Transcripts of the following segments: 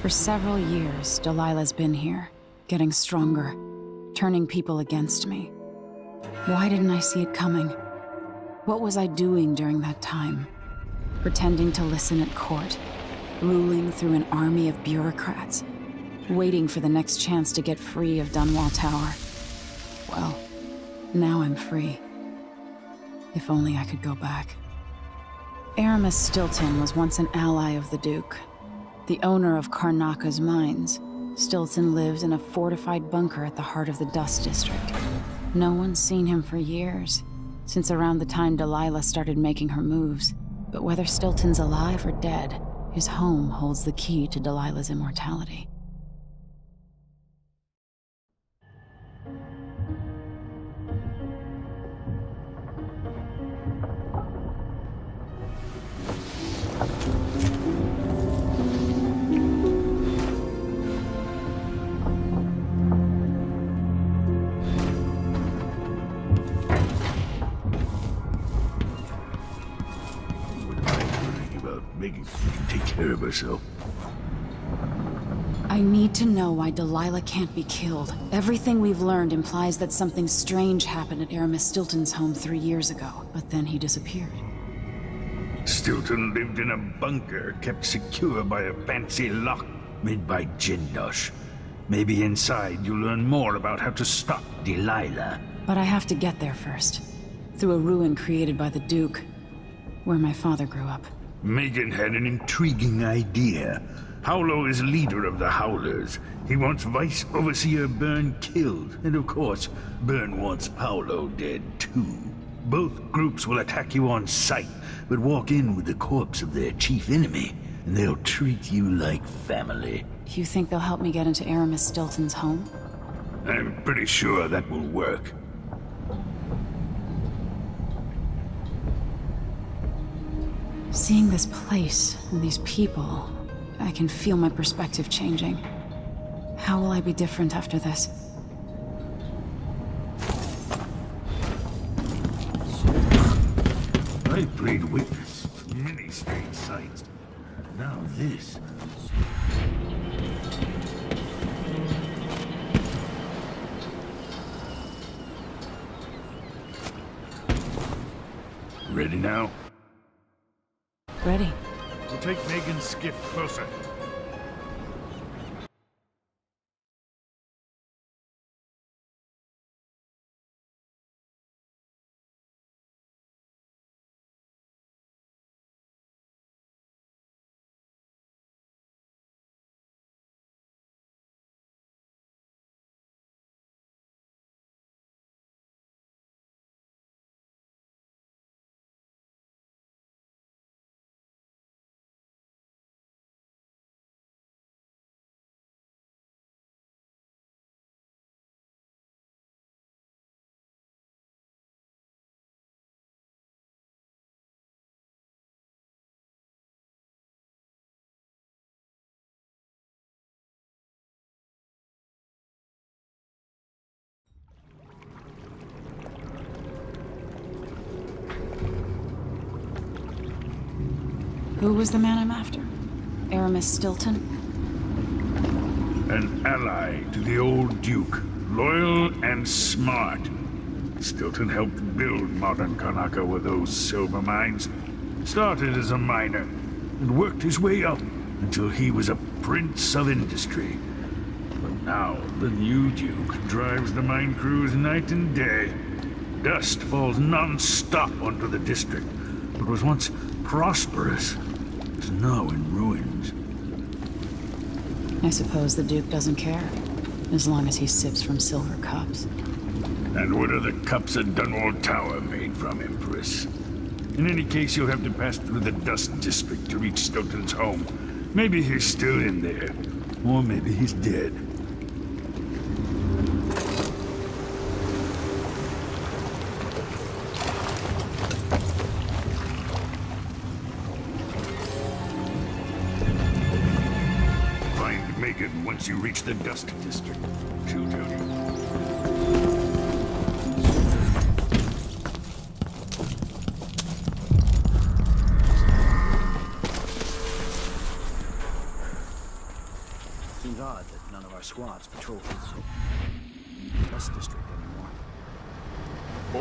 For several years, Delilah's been here, getting stronger, turning people against me. Why didn't I see it coming? What was I doing during that time? Pretending to listen at court, ruling through an army of bureaucrats, waiting for the next chance to get free of Dunwall Tower. Well, now I'm free. If only I could go back. Aramis Stilton was once an ally of the Duke. The owner of Karnaka's mines, Stilton lived in a fortified bunker at the heart of the Dust District. No one's seen him for years, since around the time Delilah started making her moves. But whether Stilton's alive or dead, his home holds the key to Delilah's immortality. Making sure she can take care of herself. I need to know why Delilah can't be killed. Everything we've learned implies that something strange happened at Aramis Stilton's home 3 years ago, but then he disappeared. Stilton lived in a bunker kept secure by a fancy lock made by Jindosh. Maybe inside you'll learn more about how to stop Delilah. But I have to get there first. Through a ruin created by the Duke, where my father grew up. Megan had an intriguing idea. Paolo is leader of the Howlers. He wants Vice Overseer Byrne killed, and of course, Byrne wants Paolo dead too. Both groups will attack you on sight, but walk in with the corpse of their chief enemy, and they'll treat you like family. You think they'll help me get into Aramis Stilton's home? I'm pretty sure that will work. Seeing this place and these people, I can feel my perspective changing. How will I be different after this? I played witness to many strange sights. Now this. Ready now? Ready. We'll take Megan's skiff closer. Who was the man I'm after? Aramis Stilton? An ally to the old Duke, loyal and smart. Stilton helped build modern Karnaka with those silver mines. Started as a miner, and worked his way up until he was a prince of industry. But now, the new Duke drives the mine crews night and day. Dust falls non-stop onto the district. What was once prosperous is now in ruins. I suppose the Duke doesn't care, as long as he sips from silver cups. And what are the cups at Dunwall Tower made from, Empress? In any case, you'll have to pass through the Dust District to reach Stilton's home. Maybe he's still in there, or maybe he's dead. Find Megan once you reach the Dust District. She'll tell you. our squads patrol this district anymore.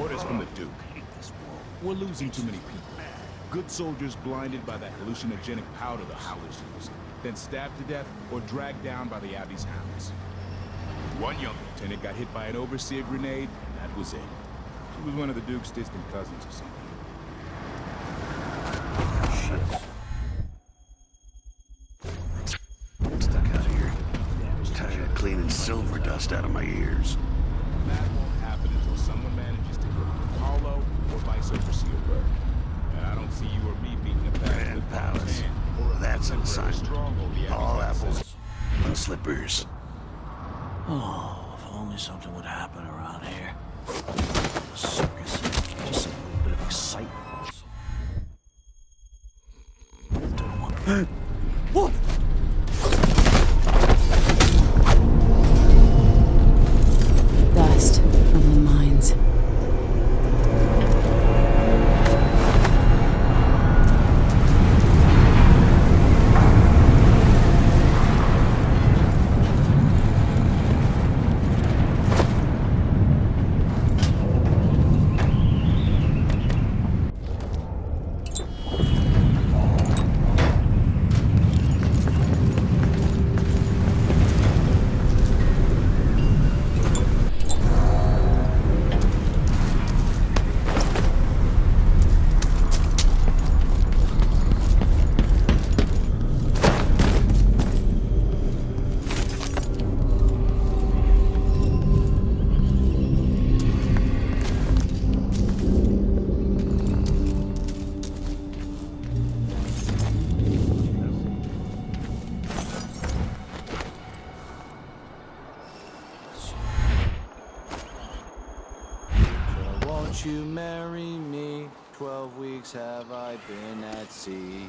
Orders from the Duke. We're losing too many people. Good soldiers blinded by that hallucinogenic powder the Howlers use, then stabbed to death or dragged down by the Abbey's hounds. One young lieutenant got hit by an overseer grenade, and that was it. She was one of the Duke's distant cousins or something. Stuck out here. Tired of cleaning silver dust out of my ears. That won't happen until someone manages to kill Paulo or Vice Overseer Burke. And I don't see you or me beating a Grand Palace. That's an assignment. All apples and slippers. Oh, if only something would happen around here. A circus, just a little bit of excitement. Don't want. What? Dust from the mines. Won't you marry me? 12 weeks have I been at sea.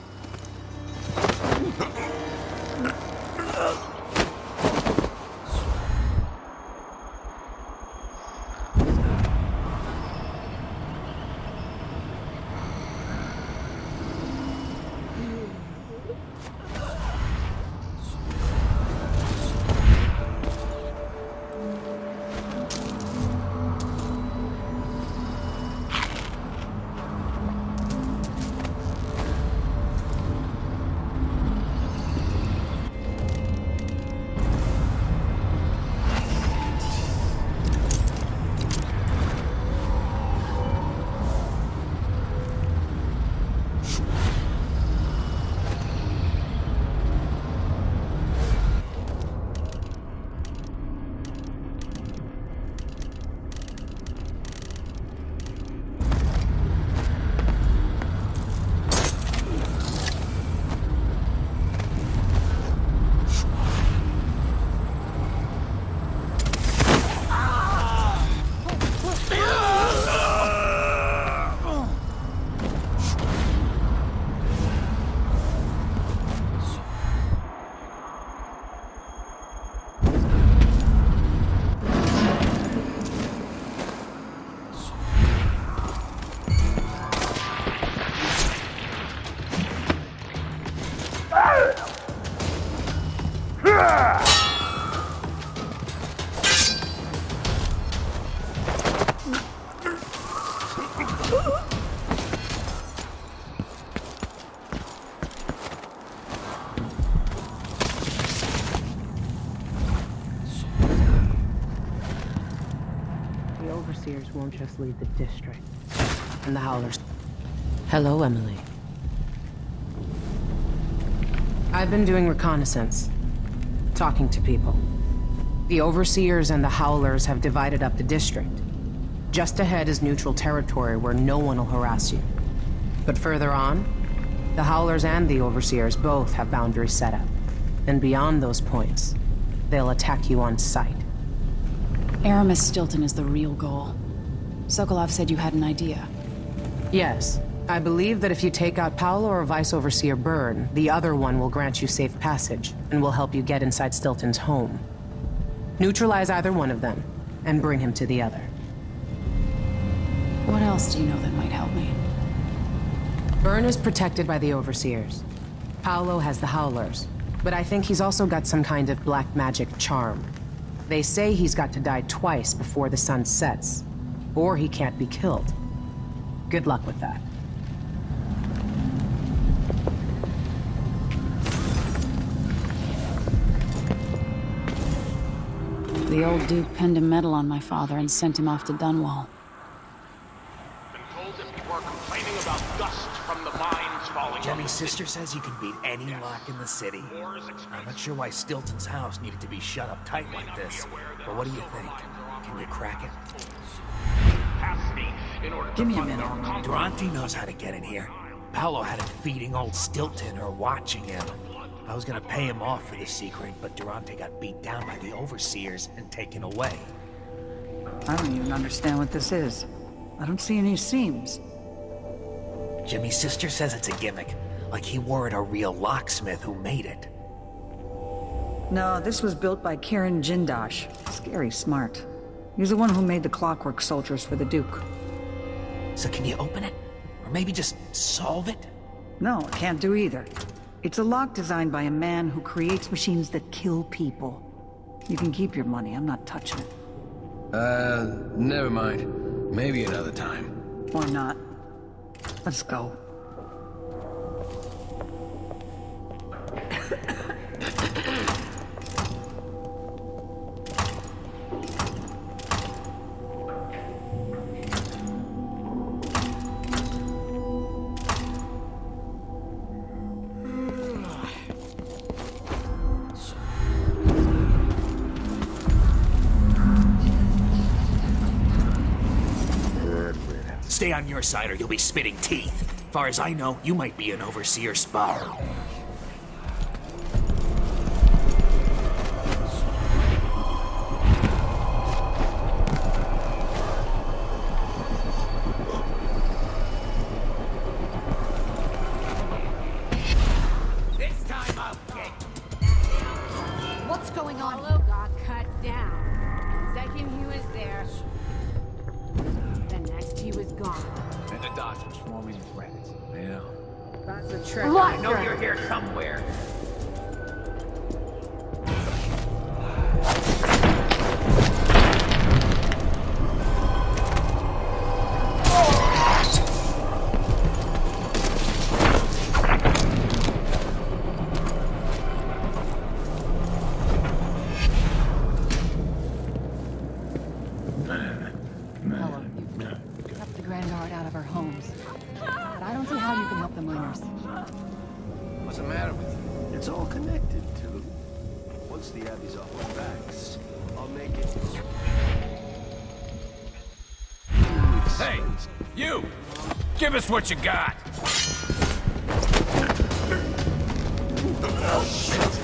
The overseers won't just leave the district. And the Howlers. Hello, Emily. I've been doing reconnaissance. Talking to people. The overseers and the Howlers have divided up the district. Just ahead is neutral territory where no one will harass you. But further on, the Howlers and the overseers both have boundaries set up. And beyond those points, they'll attack you on sight. Aramis Stilton is the real goal. Sokolov said you had an idea. Yes. I believe that if you take out Paolo or Vice Overseer Byrne, the other one will grant you safe passage, and will help you get inside Stilton's home. Neutralize either one of them, and bring him to the other. What else do you know that might help me? Byrne is protected by the Overseers. Paolo has the Howlers, But I think he's also got some kind of black magic charm. They say he's got to die twice before the sun sets, or he can't be killed. Good luck with that. The old Duke pinned a medal on my father and sent him off to Dunwall. Been told that people are complaining about dust from the mines falling. Jemmy's sister says you can beat any lock in the city. I'm not sure why Stilton's house needed to be shut up tight like this, but what do you think? Can you crack it? Give me a minute. Durante knows how to get in here. Paolo had him feeding old Stilton or watching him. I was gonna pay him off for the secret, but Durante got beat down by the overseers and taken away. I don't even understand what this is. I don't see any seams. Jimmy's sister says it's a gimmick, like he weren't a real locksmith who made it. No, this was built by Karen Jindosh. Scary smart. He's the one who made the clockwork soldiers for the Duke. So can you open it? Or maybe just solve it? No, I can't do either. It's a lock designed by a man who creates machines that kill people. You can keep your money, I'm not touching it. Never mind. Maybe another time. Or not. Let's go. Stay on your side or you'll be spitting teeth. Far as I know, you might be an overseer spy. This time I'll get. What's going on? Apollo got cut down. Second he was there, the next he was gone. And the dots were swarming with rats. Yeah. That's a trick. I know you're here somewhere. What's the matter with you? It's all connected to... Once the Abbey's off our backs, I'll make it... Hey, you! Give us what you got! Oh, shit!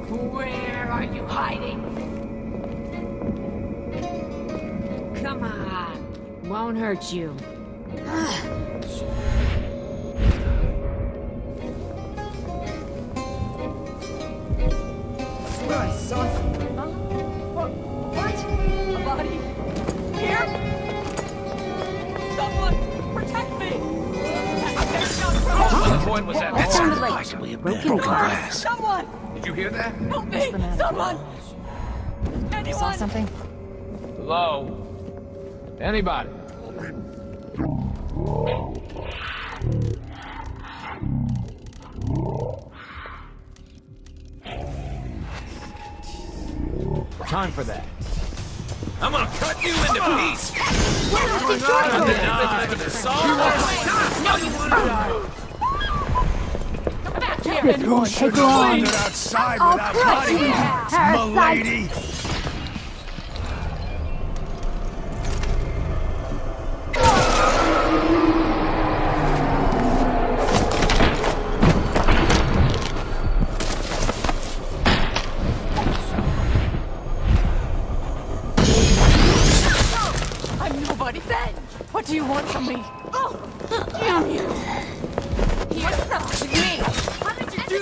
Where are you hiding? Come on. Won't hurt you. I saw something. Huh? What? A body? Here? Someone protect me! What point was that? That sounded like possibly a broken glass. Someone! Did you hear that? Help me! Someone! Anyone! Saw something? Hello? Anybody? Time for that. I'm gonna cut you into pieces! You should have wandered outside without bodyguards, m'lady!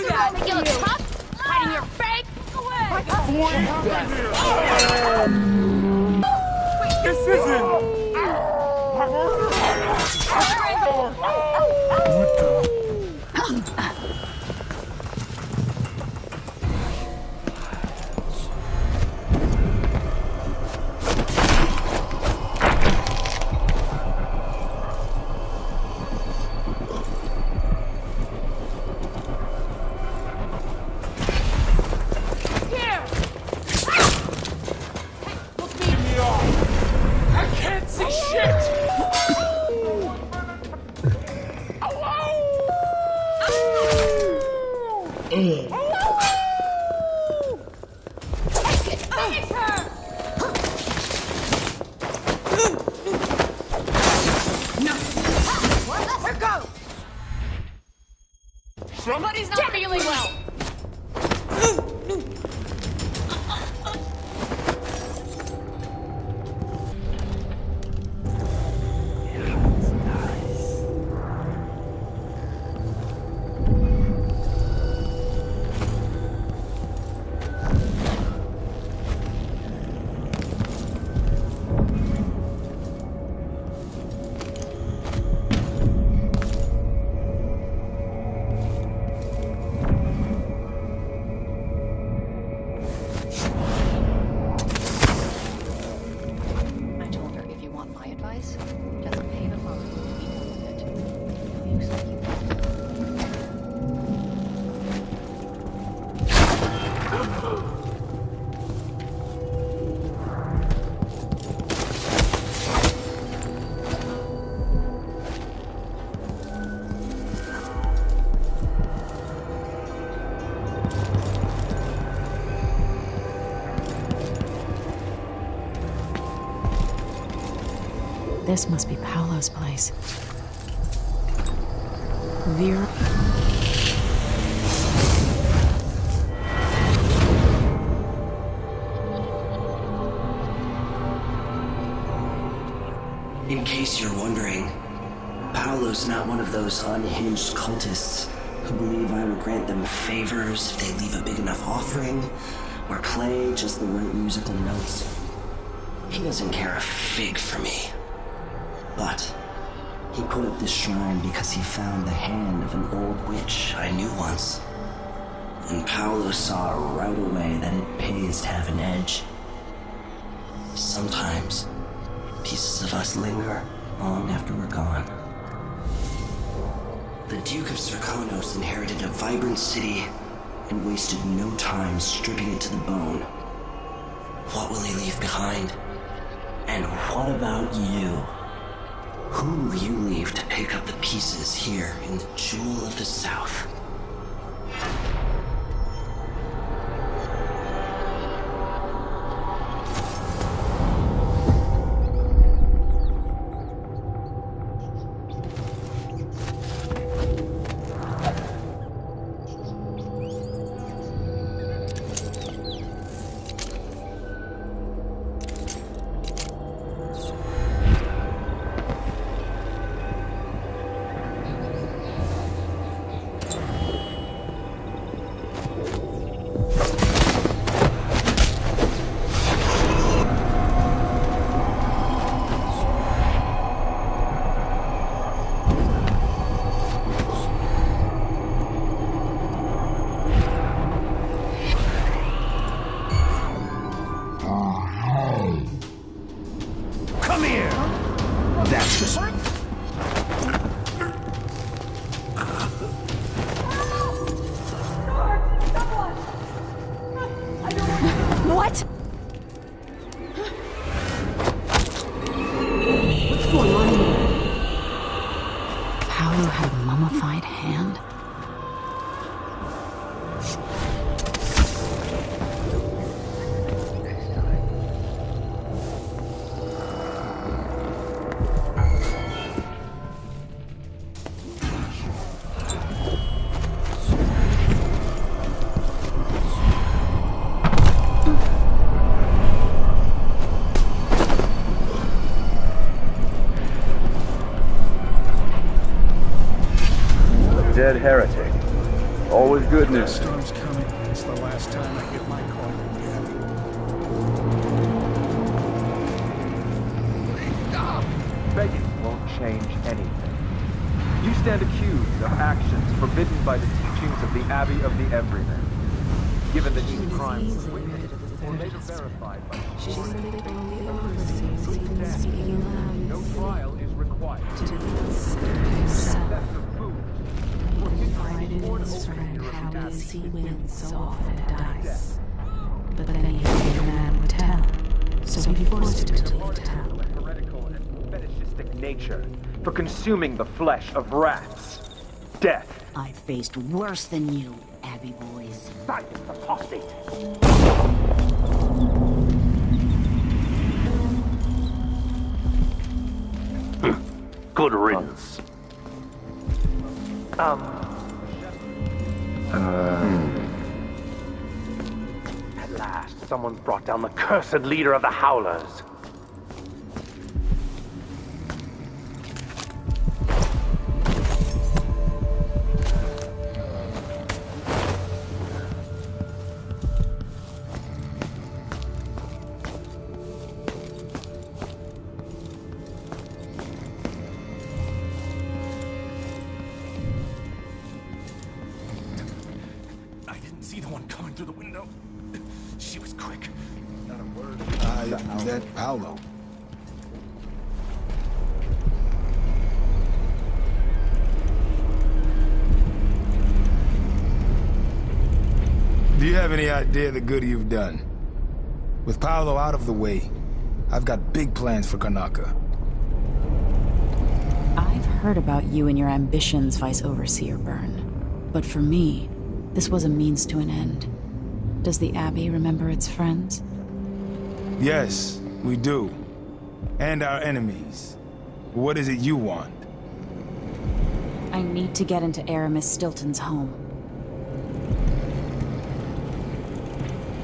that Make you look tough, hiding your fake. This isn't. Somebody's not feeling well. This must be Paolo's place. Vera. In case you're wondering, Paolo's not one of those unhinged cultists who believe I will grant them favors if they leave a big enough offering or play just the right musical notes. He doesn't care a fig for me. But he put up this shrine because he found the hand of an old witch I knew once. And Paolo saw right away that it pays to have an edge. Sometimes, pieces of us linger long after we're gone. The Duke of Serkonos inherited a vibrant city and wasted no time stripping it to the bone. What will he leave behind? And what about you? Who will you leave to pick up the pieces here in the Jewel of the South? Dead heretic. All always goodness. Storm's coming. It's the last time I get my call. Begging won't change anything. You stand accused of actions forbidden by the teachings of the Abbey of the Everyman. Given that these crimes were witnessed or later verified by no trial is required. Confided in his friend how it is he wins so often at dice. But then he heard the man would tell, so he forced him to leave town. Heretical and fetishistic nature for consuming the flesh of rats. Death. I faced worse than you, Abbey boys. Silence, apostate! Good riddance. At last, someone's brought down the cursed leader of the Howlers. That Paolo. Do you have any idea the good you've done? With Paolo out of the way, I've got big plans for Karnaca. I've heard about you and your ambitions, Vice Overseer Byrne. But for me, this was a means to an end. Does the Abbey remember its friends? Yes, we do. And our enemies. What is it you want? I need to get into Aramis Stilton's home.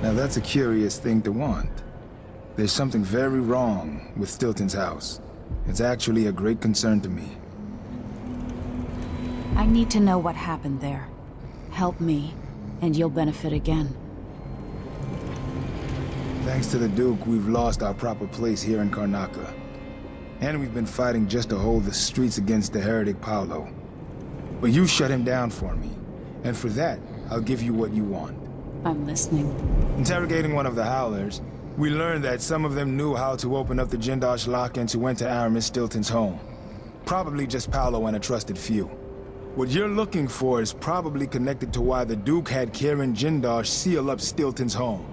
Now that's a curious thing to want. There's something very wrong with Stilton's house. It's actually a great concern to me. I need to know what happened there. Help me, and you'll benefit again. Thanks to the Duke, we've lost our proper place here in Karnaca. And we've been fighting just to hold the streets against the heretic Paolo. But you shut him down for me. And for that, I'll give you what you want. I'm listening. Interrogating one of the Howlers, we learned that some of them knew how to open up the Jindosh lock and to enter Aramis Stilton's home. Probably just Paolo and a trusted few. What you're looking for is probably connected to why the Duke had Kieran Jindosh seal up Stilton's home.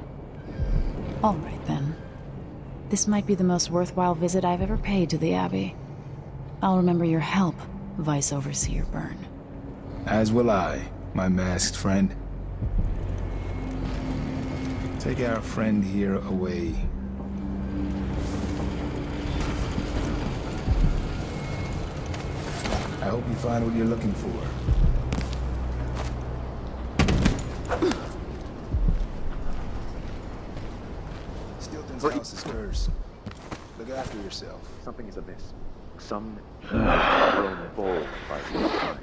All right, then. This might be the most worthwhile visit I've ever paid to the Abbey. I'll remember your help, Vice Overseer Byrne. As will I, my masked friend. Take our friend here away. I hope you find what you're looking for. Stilton's house is hers. Look after yourself. Something is amiss. Some evil grown bold by these times.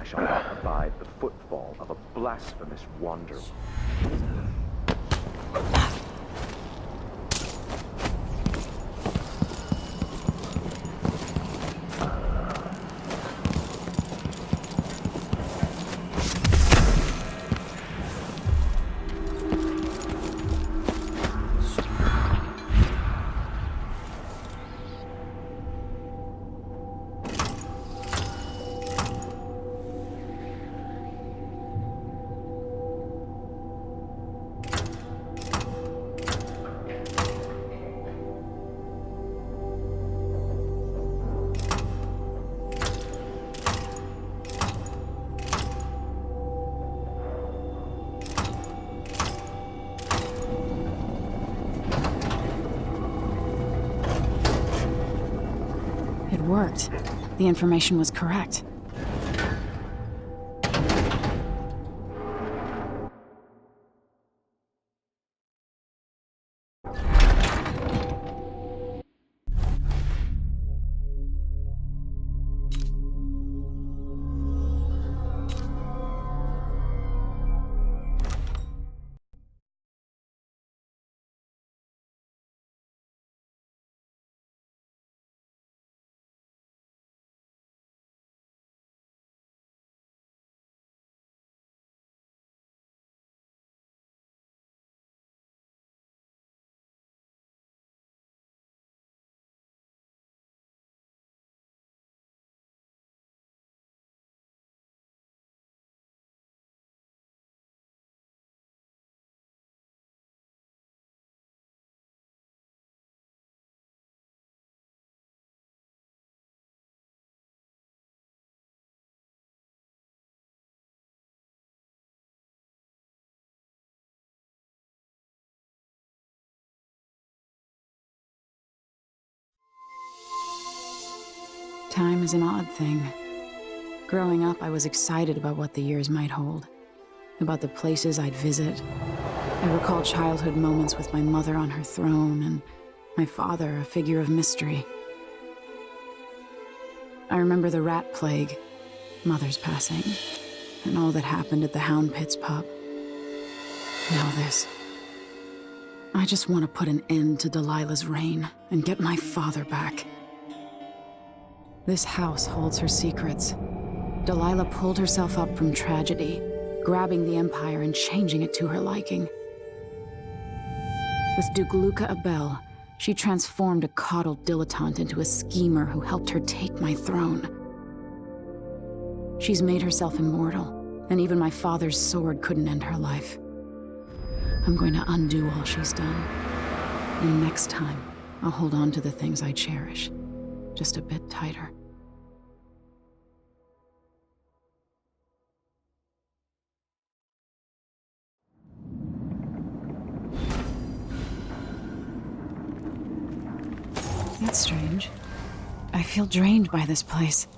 I shall not abide the footfall of a blasphemous wanderer. It worked. The information was correct. Time is an odd thing. Growing up, I was excited about what the years might hold, about the places I'd visit. I recall childhood moments with my mother on her throne and my father, a figure of mystery. I remember the rat plague, Mother's passing, and all that happened at the Hound Pits pub. Now this. I just want to put an end to Delilah's reign and get my father back. This house holds her secrets. Delilah pulled herself up from tragedy, grabbing the Empire and changing it to her liking. With Duke Luca Abel, she transformed a coddled dilettante into a schemer who helped her take my throne. She's made herself immortal, and even my father's sword couldn't end her life. I'm going to undo all she's done. And next time, I'll hold on to the things I cherish, just a bit tighter. That's strange. I feel drained by this place.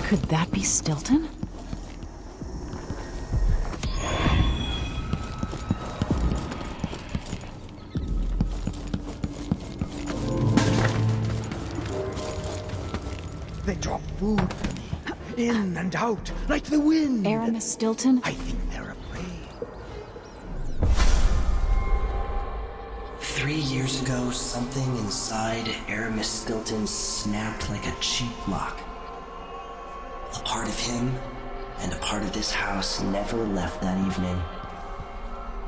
Could that be Stilton? They drop food for me, in and out, like the wind. Aramis Stilton? I think they're afraid. 3 years ago, something inside Aramis Stilton snapped like a cheap lock. A part of him and a part of this house never left that evening.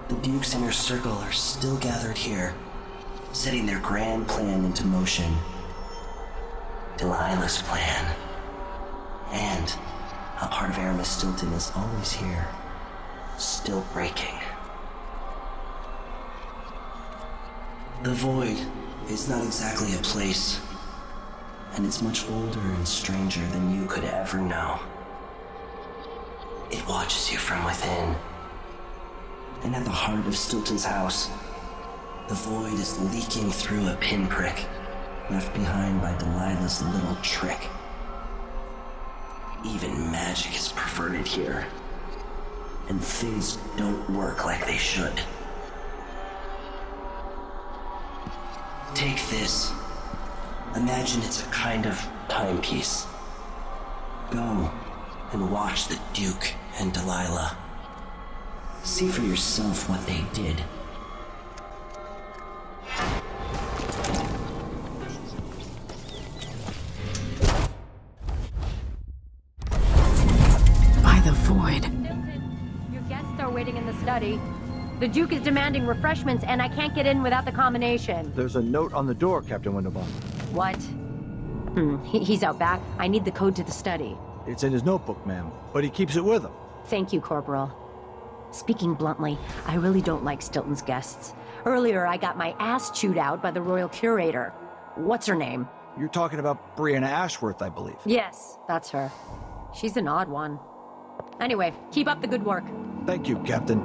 The Duke's inner circle are still gathered here, setting their grand plan into motion. Delilah's plan. And a part of Aramis Stilton is always here, still breaking. The Void is not exactly a place, and it's much older and stranger than you could ever know. It watches you from within. And at the heart of Stilton's house, the Void is leaking through a pinprick left behind by Delilah's little trick. Even magic is perverted here, and things don't work like they should. Take this. Imagine it's a kind of timepiece. Go and watch the Duke and Delilah. See for yourself what they did. By the Void. Your guests are waiting in the study. The Duke is demanding refreshments, and I can't get in without the combination. There's a note on the door, Captain Winterbourne. What? He's out back. I need the code to the study. It's in his notebook, ma'am, but he keeps it with him. Thank you, Corporal. Speaking bluntly, I really don't like Stilton's guests. Earlier, I got my ass chewed out by the Royal Curator. What's her name? You're talking about Brianna Ashworth, I believe. Yes, that's her. She's an odd one. Anyway, keep up the good work. Thank you, Captain.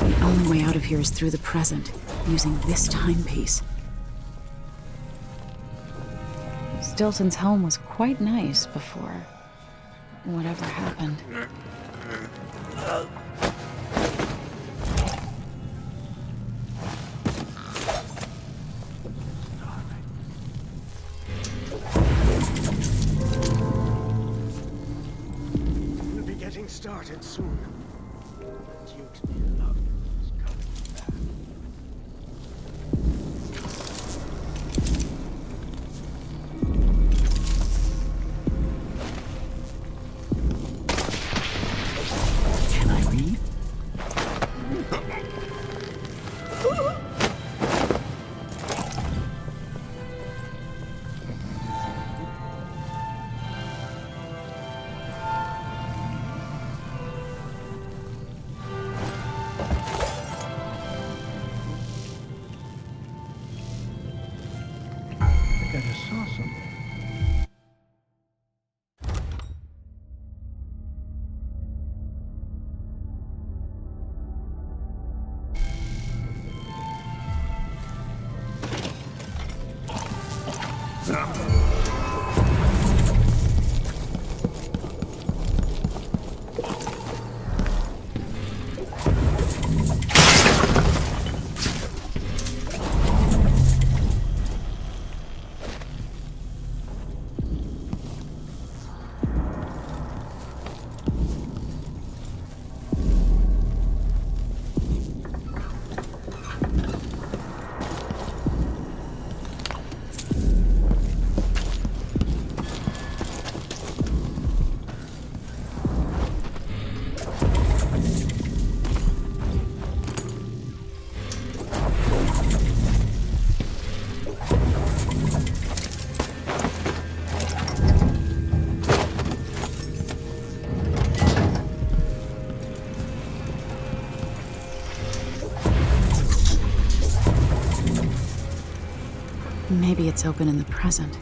The only way out of here is through the present, using this timepiece. Stilton's home was quite nice before whatever happened. We'll be getting started soon. Duke's beloved is coming back. Can I read? Maybe it's open in the present.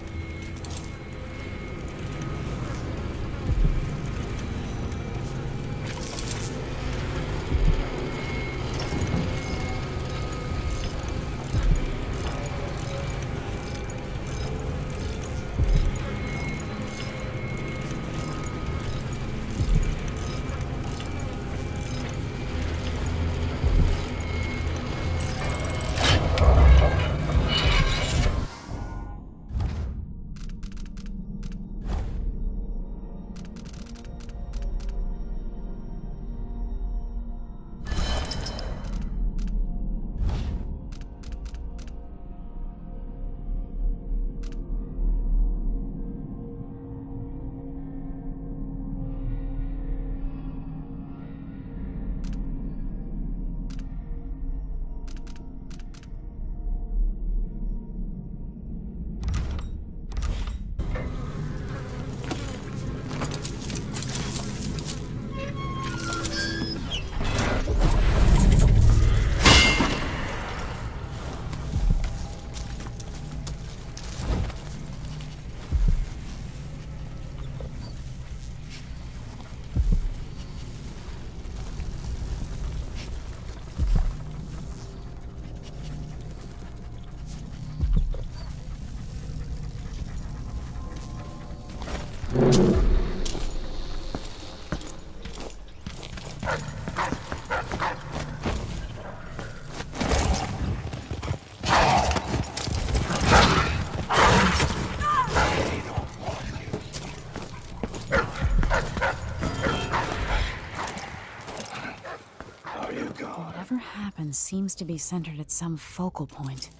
Whatever happens seems to be centered at some focal point.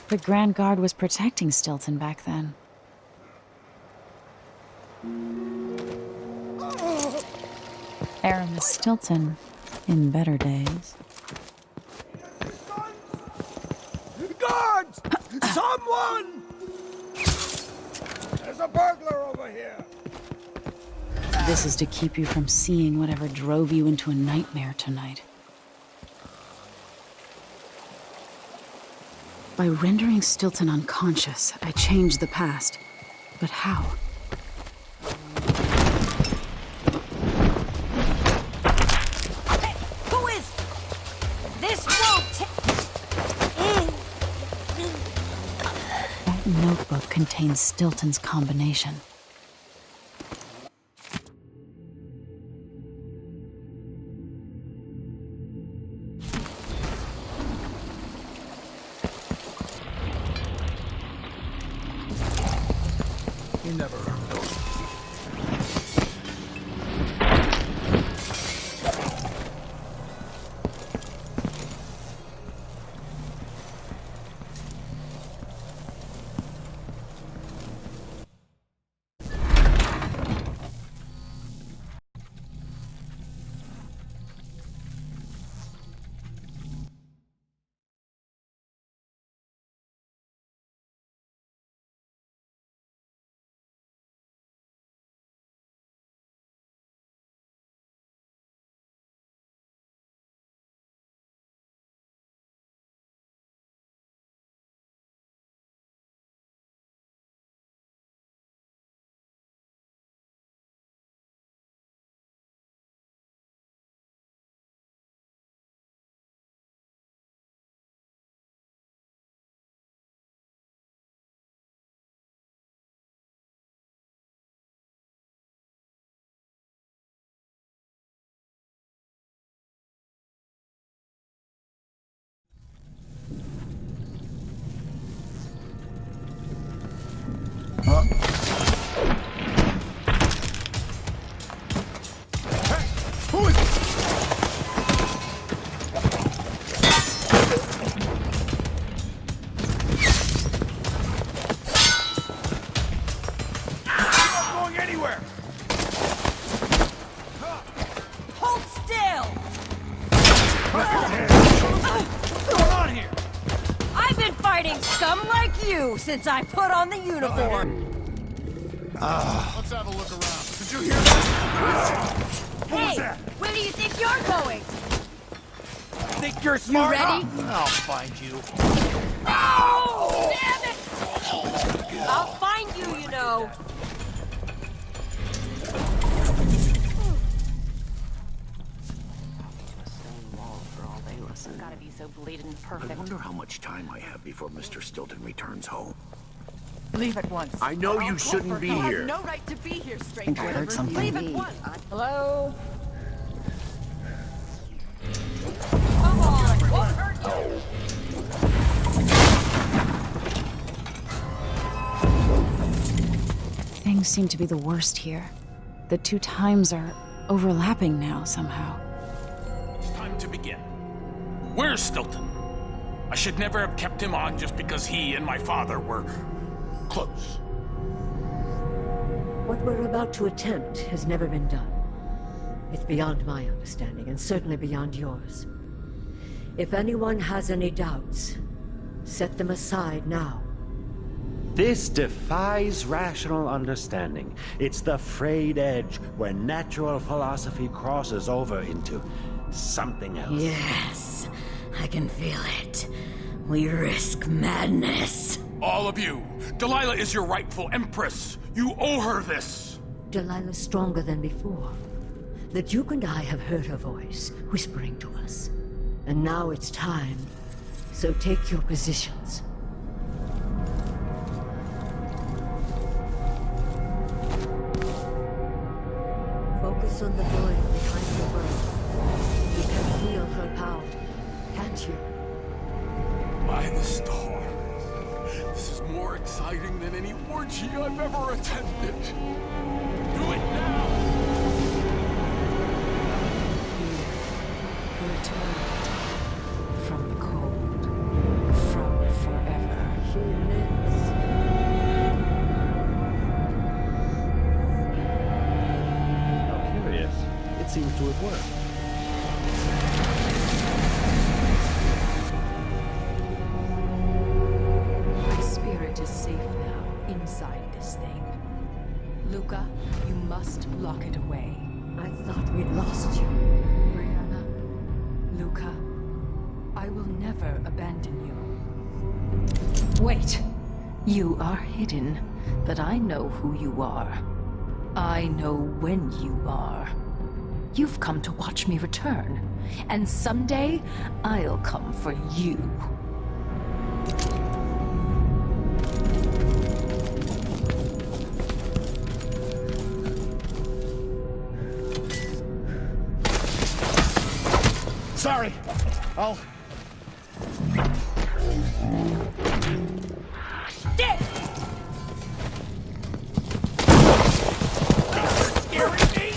The Grand Guard was protecting Stilton back then. Aramis Stilton, in better days. Guards! Someone! There's a burglar over here! This is to keep you from seeing whatever drove you into a nightmare tonight. By rendering Stilton unconscious, I changed the past. But how? Who is... This won't... That notebook contains Stilton's combination. You never earned those. Who is it? Hold still! What's going on here? I've been fighting scum like you since I put on the uniform. Let's have a look around. Did you hear that? Hey, where do you think you're going? Think you're smart? ready? I'll find you. Oh, damn it! I'll find you, you know. Gotta be so bleeding perfect. I wonder how much time I have before Mr. Stilton returns home. Leave at once. I know you shouldn't be here. You have no right to be here, I stranger. heard something. Leave at once. Hello? Come on. Won't hurt you. Things seem to be the worst here. The two times are overlapping now somehow. It's time to begin. Where's Stilton? I should never have kept him on just because he and my father were close. What we're about to attempt has never been done. It's beyond my understanding, and certainly beyond yours. If anyone has any doubts, set them aside now. This defies rational understanding. It's the frayed edge where natural philosophy crosses over into something else. Yes, I can feel it. We risk madness. All of you, Delilah is your rightful empress. You owe her this. Delilah's stronger than before. The Duke and I have heard her voice, whispering to us. And now it's time. So take your positions. Focus on the void behind the world. You can feel her power, can't you? By the stars. This is more exciting than any orgy I've ever attended. Do it now! Returned from the cold, from forever. She lives. How curious. It seems to have worked. My spirit is safe now, inside this thing. Luca, you must lock it away. I thought we'd lost you. Brianna, Luca, I will never abandon you. Wait! You are hidden, but I know who you are. I know when you are. You've come to watch me return, and someday I'll come for you. Sorry. I'll... Dick! Scaring me?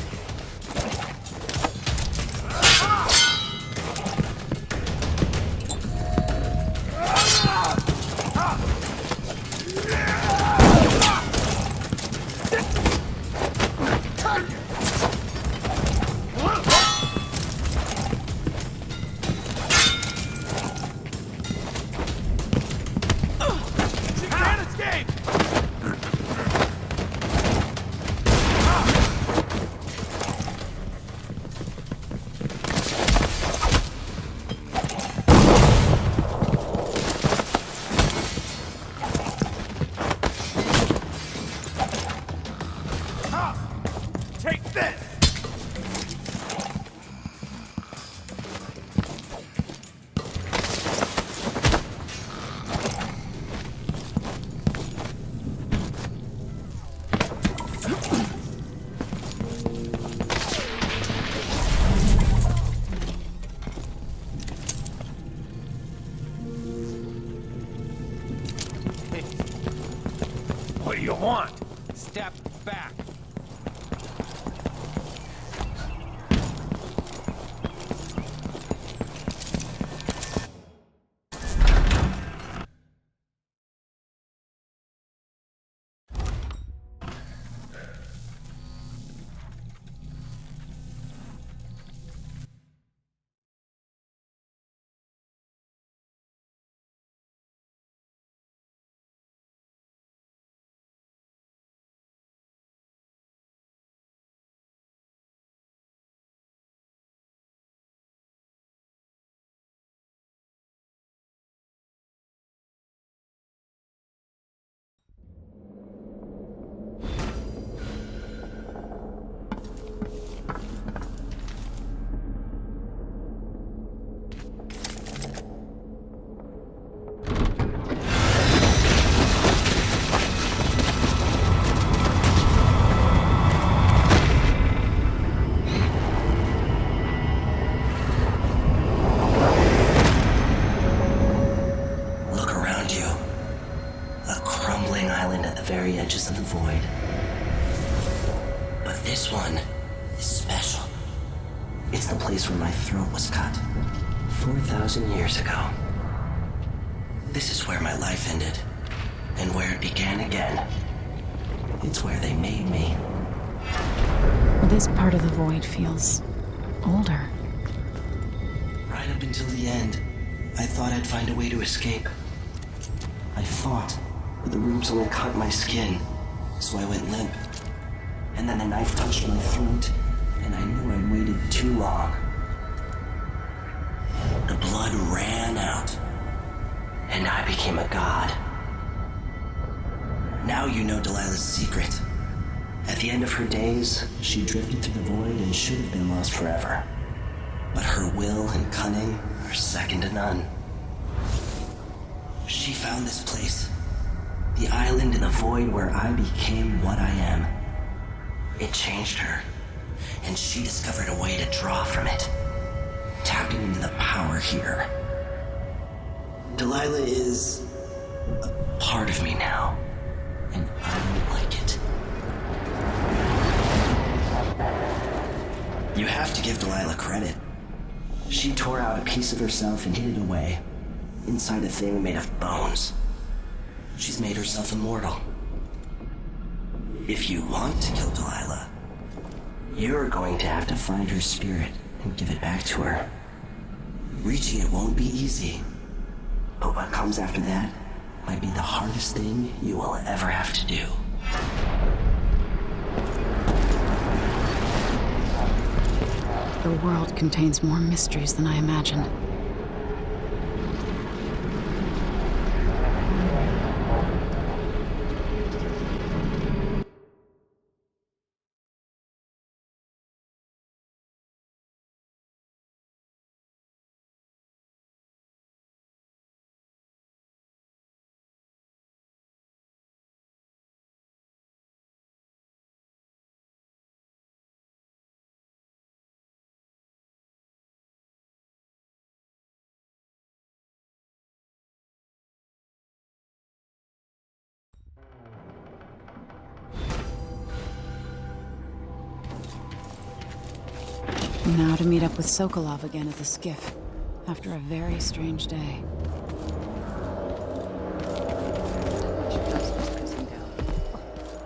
do you want? Step back. Edges of the void. But this one is special. It's the place where my throat was cut 4,000 years ago. This is where my life ended, and where it began again. It's where they made me. This part of the void feels older. Right up until the end, I thought I'd find a way to escape. I fought. But the rooms only caught my skin, so I went limp. And then the knife touched my throat, and I knew I'd waited too long. The blood ran out, and I became a god. Now you know Delilah's secret. At the end of her days, she drifted through the void and should have been lost forever. But her will and cunning are second to none. She found this place. The island in the void where I became what I am. It changed her, and she discovered a way to draw from it, tapping into the power here. Delilah is a part of me now, and I don't like it. You have to give Delilah credit. She tore out a piece of herself and hid it away, inside a thing made of bones. She's made herself immortal. If you want to kill Delilah, you're going to have to find her spirit and give it back to her. Reaching it won't be easy, but what comes after that might be the hardest thing you will ever have to do. The world contains more mysteries than I imagined. Now to meet up with Sokolov again at the skiff, after a very strange day.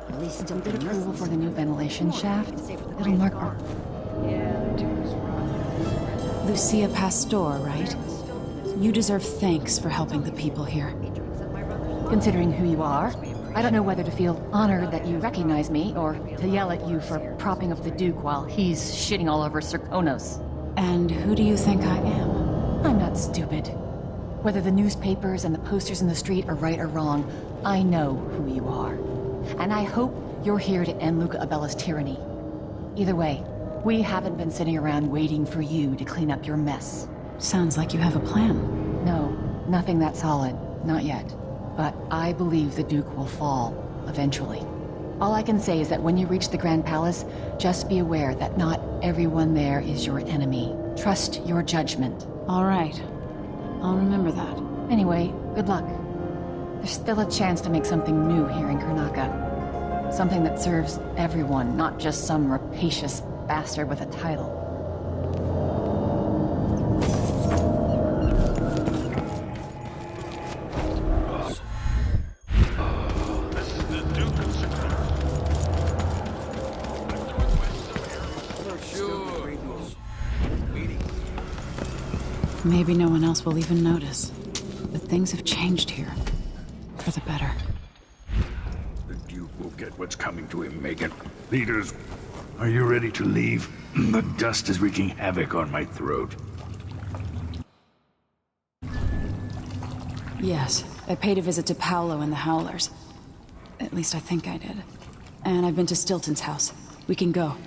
At least don't get approval for the new ventilation shaft. It'll mark our... Lucia Pastor, right? You deserve thanks for helping the people here. Considering who you are, I don't know whether to feel honored that you recognize me, or to yell at you for propping up the Duke while he's shitting all over Serkonos. And who do you think I am? I'm not stupid. Whether the newspapers and the posters in the street are right or wrong, I know who you are. And I hope you're here to end Luca Abella's tyranny. Either way, we haven't been sitting around waiting for you to clean up your mess. Sounds like you have a plan. No, nothing that solid. Not yet. But I believe the Duke will fall, eventually. All I can say is that when you reach the Grand Palace, just be aware that not everyone there is your enemy. Trust your judgment. All right. I'll remember that. Anyway, good luck. There's still a chance to make something new here in Karnaca. Something that serves everyone, not just some rapacious bastard with a title. Maybe no one else will even notice. But things have changed here. For the better. The Duke will get what's coming to him, Megan. Leaders, are you ready to leave? The dust is wreaking havoc on my throat. Yes, I paid a visit to Paolo and the Howlers. At least I think I did. And I've been to Stilton's house. We can go.